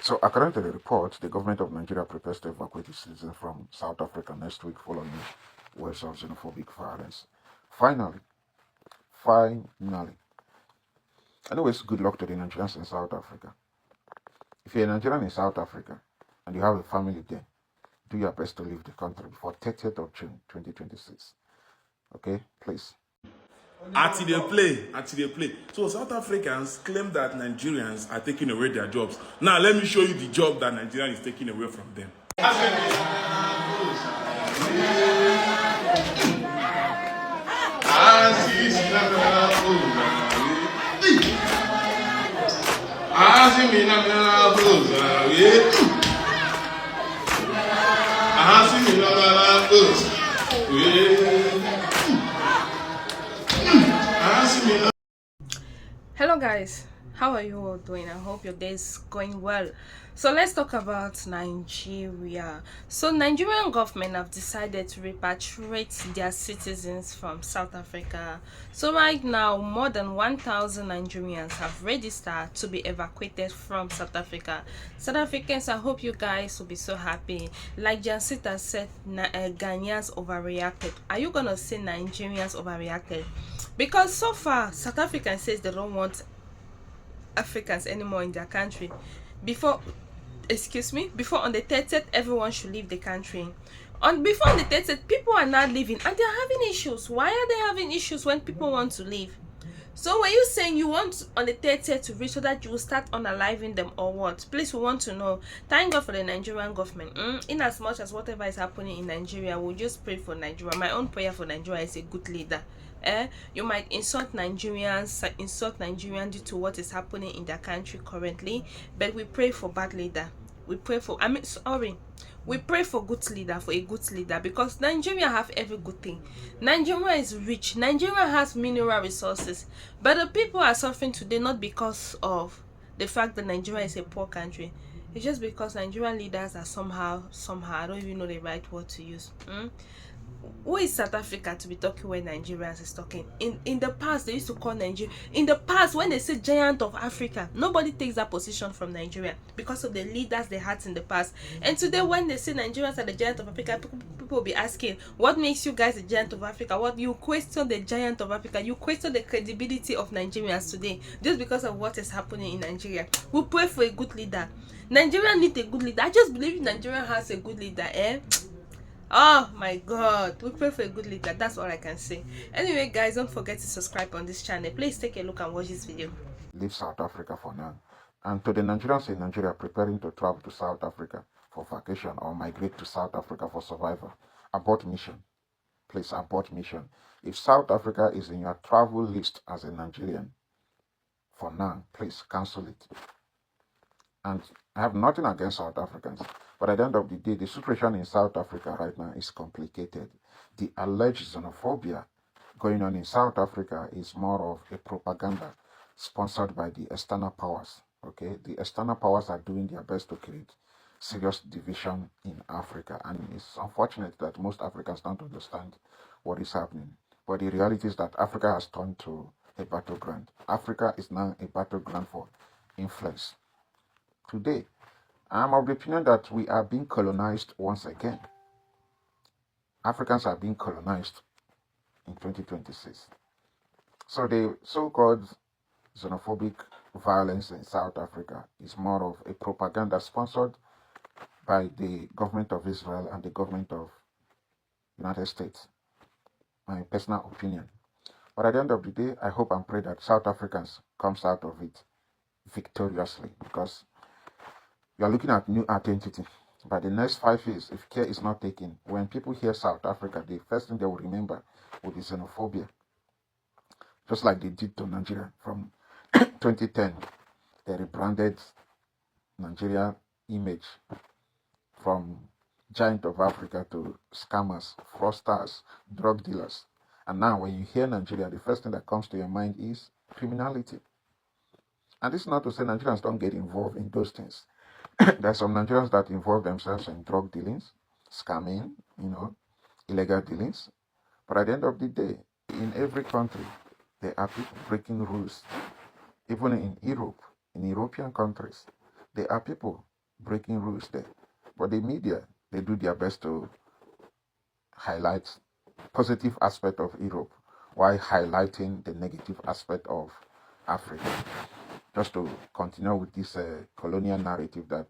So, according to the report, the government of Nigeria prepares to evacuate its citizens from South Africa next week following waves of xenophobic violence. Finally, anyways, good luck to the Nigerians in South Africa. If you're a Nigerian in South Africa and you have a family there, do your best to leave the country before 30th of June 2026. Okay, please. Until they play. So South Africans claim that Nigerians are taking away their jobs. Now let me show you the job that Nigeria is taking away from them. Hello guys, how are you all doing? I hope your day is going well. So let's talk about Nigeria. So Nigerian government have decided to repatriate their citizens from South Africa. So right now more than 1,000 Nigerians have registered to be evacuated from South Africa. South Africans, I hope you guys will be so happy. Like Jansita said, Ghanaians overreacted. Are you gonna say Nigerians overreacted? Because so far South Africa says they don't want Africans anymore in their country. Before on the 30th everyone should leave the country. Before on the 30th people are not leaving and they're having issues. Why are they having issues when people want to leave? So were you saying you want on the 30th to reach so that you will start unaliving them or what? Please, we want to know. Thank God for the Nigerian government. In as much as whatever is happening in Nigeria, we'll just pray for Nigeria. My own prayer for Nigeria is a good leader. You might insult Nigerians due to what is happening in their country currently, but we pray for bad leader. We pray for we pray for good leader, for a good leader, because Nigeria have every good thing. Nigeria is rich. Nigeria has mineral resources, but the people are suffering today not because of the fact that Nigeria is a poor country. It's just because Nigerian leaders are somehow I don't even know the right word to use. Who is South Africa to be talking when Nigerians is talking? In the past, they used to call Nigeria. In the past, when they say giant of Africa, nobody takes that position from Nigeria because of the leaders they had in the past. And today, when they say Nigerians are the giant of Africa, people will be asking, what makes you guys the giant of Africa? What you question the giant of Africa? You question the credibility of Nigerians today just because of what is happening in Nigeria. We pray for a good leader. Nigeria needs a good leader. I just believe Nigeria has a good leader, Oh my god, we pray for a good leader. That's all I can say. Anyway guys, don't forget to subscribe on this channel. Please take a look and watch this video. Leave South Africa for now. And to the Nigerians in Nigeria preparing to travel to South Africa for vacation or migrate to South Africa for survival, abort mission. Please abort mission. If South Africa is in your travel list as a Nigerian, for now, please cancel it. And I have nothing against South Africans, but at the end of the day, the situation in South Africa right now is complicated. The alleged xenophobia going on in South Africa is more of a propaganda sponsored by the external powers. Okay, the external powers are doing their best to create serious division in Africa, and it's unfortunate that most Africans don't understand what is happening. But the reality is that Africa has turned to a battleground. Africa is now a battleground for influence. Today, I'm of the opinion that we are being colonized once again. Africans are being colonized in 2026. So the so-called xenophobic violence in South Africa is more of a propaganda sponsored by the government of Israel and the government of United States. My personal opinion. But at the end of the day, I hope and pray that South Africans comes out of it victoriously, because you are looking at new identity. By the next 5 years, if care is not taken, when people hear South Africa, the first thing they will remember will be xenophobia. Just like they did to Nigeria from 2010. They rebranded Nigeria image from giant of Africa to scammers, fraudsters, drug dealers. And now when you hear Nigeria, the first thing that comes to your mind is criminality. And this is not to say Nigerians don't get involved in those things. There are some Nigerians that involve themselves in drug dealings, scamming, illegal dealings. But at the end of the day, in every country, there are people breaking rules. Even in Europe, in European countries, there are people breaking rules there. But the media, they do their best to highlight positive aspect of Europe while highlighting the negative aspect of Africa, just to continue with this colonial narrative that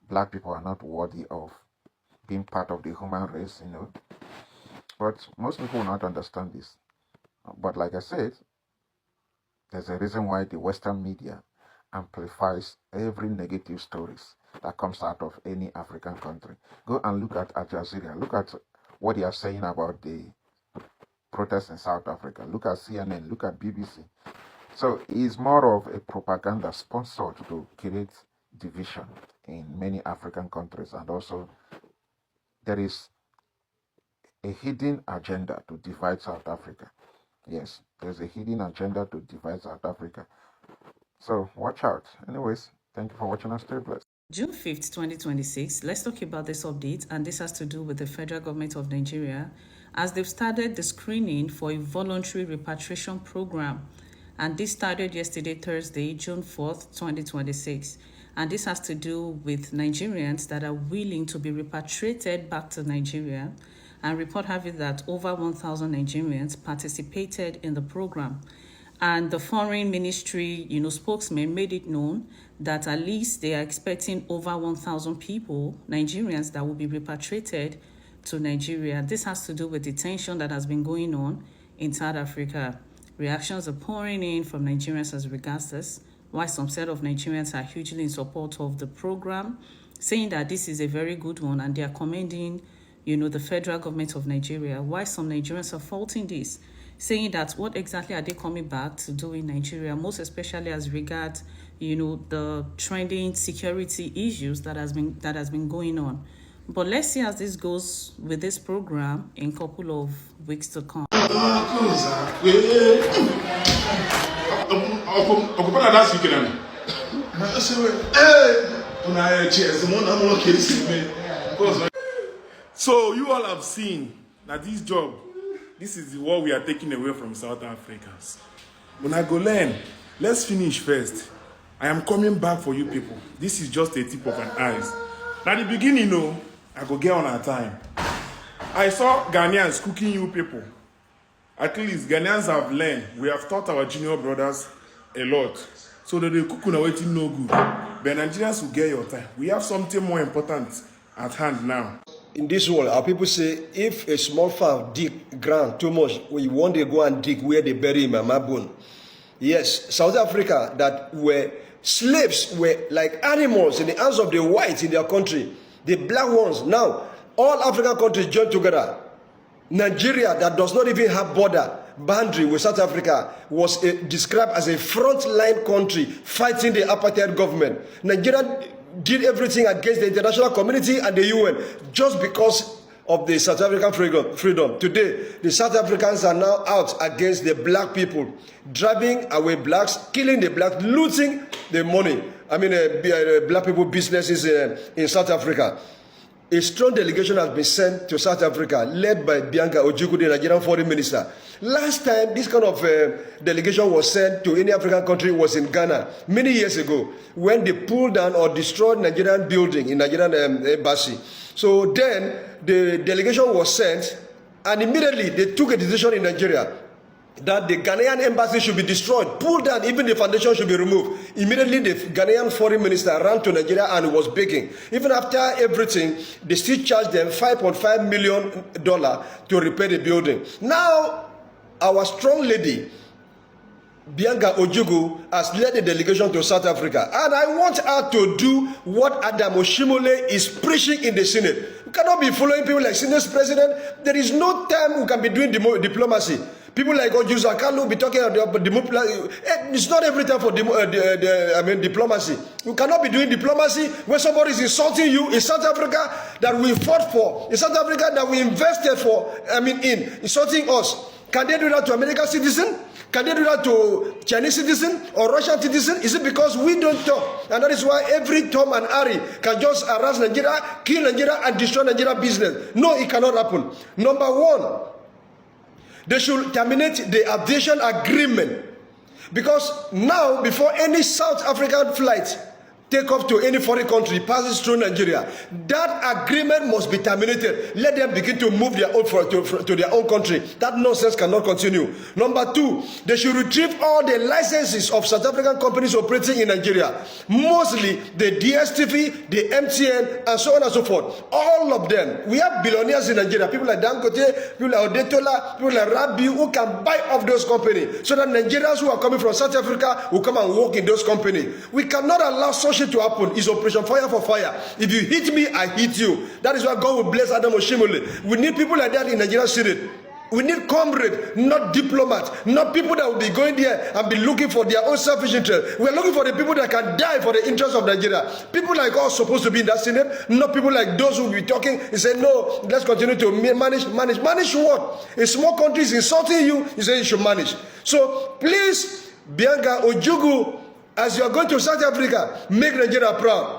black people are not worthy of being part of the human race, you know. But most people will not understand this. But like I said, there's a reason why the Western media amplifies every negative stories that comes out of any African country. Go and look at Al Jazeera. Look at what they are saying about the protests in South Africa. Look at CNN. Look at BBC. So it's more of a propaganda sponsored to create division in many African countries. And also there is a hidden agenda to divide South Africa. Yes, there's a hidden agenda to divide South Africa. So watch out. Anyways, thank you for watching us. Stay blessed. June 5th, 2026, let's talk about this update, and this has to do with the federal government of Nigeria as they've started the screening for a voluntary repatriation program. And this started yesterday, Thursday, June 4th, 2026. And this has to do with Nigerians that are willing to be repatriated back to Nigeria. And report having that over 1,000 Nigerians participated in the program. And the foreign ministry, spokesman made it known that at least they are expecting over 1,000 people, Nigerians, that will be repatriated to Nigeria. This has to do with the tension that has been going on in South Africa. Reactions are pouring in from Nigerians as regards this, while some set of Nigerians are hugely in support of the program, saying that this is a very good one, and they are commending, the federal government of Nigeria, while some Nigerians are faulting this, saying that what exactly are they coming back to do in Nigeria, most especially as regards, the trending security issues that has been going on. But let's see how this goes with this program in a couple of weeks to come. So you all have seen that this is what we are taking away from South Africans. When I go learn, let's finish first. I am coming back for you people. This is just a tip of an ice. At the beginning, I go get on our time. I saw Ghanaians cooking you people. At least Ghanaians have learned. We have taught our junior brothers a lot. So that they cook on waiting no good. But Nigerians will get your time. We have something more important at hand now. In this world, our people say, if a small fowl dig ground too much, we want to go and dig where they bury mama bone. Yes, South Africa, that were slaves, were like animals in the hands of the whites in their country. The black ones. Now, all African countries join together. Nigeria, that does not even have boundary with South Africa, was described as a frontline country fighting the apartheid government. Nigeria did everything against the international community and the UN just because of the South African freedom. Today, the South Africans are now out against the black people, driving away blacks, killing the blacks, looting the money. Black people businesses in South Africa. A strong delegation has been sent to South Africa, led by Bianca Ojukwu, the Nigerian foreign minister. Last time this kind of delegation was sent to any African country was in Ghana, many years ago, when they pulled down or destroyed Nigerian building in Nigerian embassy. So then the delegation was sent, and immediately they took a decision in Nigeria that the Ghanaian embassy should be destroyed, pulled down, even the foundation should be removed. Immediately, the Ghanaian foreign minister ran to Nigeria and was begging. Even after everything, they still charged them $5.5 million to repair the building. Now, our strong lady, Bianca Ojukwu, has led the delegation to South Africa. And I want her to do what Adam Oshimole is preaching in the Senate. We cannot be following people like Senate President. There is no time we can be doing diplomacy. People like Ojuza Kalu be talking about it's not every time for diplomacy. We cannot be doing diplomacy when somebody is insulting you in South Africa that we fought for, in South Africa that we invested for, insulting us. Can they do that to American citizen? Can they do that to Chinese citizen or Russian citizen? Is it because we don't talk? And that is why every Tom and Harry can just harass Nigeria, kill Nigeria, and destroy Nigeria business. No, it cannot happen. Number one, they should terminate the aviation agreement. Because now, before any South African flight take off to any foreign country passes through Nigeria, that agreement must be terminated. Let them begin to move their own to their own country. That nonsense cannot continue. Number two, they should retrieve all the licenses of South African companies operating in Nigeria, mostly the DSTV, the MTN, and so on and so forth. All of them. We have billionaires in Nigeria, people like Dangote, people like Odetola, people like Rabi, who can buy off those companies, so that Nigerians who are coming from South Africa will come and work in those companies. We cannot allow such to happen. It's Operation Fire for Fire. If you hit me, I hit you. That is why God will bless Adam Oshimole. We need people like that in Nigerian Senate. We need comrades, not diplomats, not people that will be going there and be looking for their own selfish interest. We are looking for the people that can die for the interest of Nigeria. People like us supposed to be in that Senate, not people like those who will be talking and say, no, let's continue to manage. Manage what? A small country is insulting you, you say you should manage. So please, Bianca Ojugu, as you are going to South Africa, make Nigeria proud.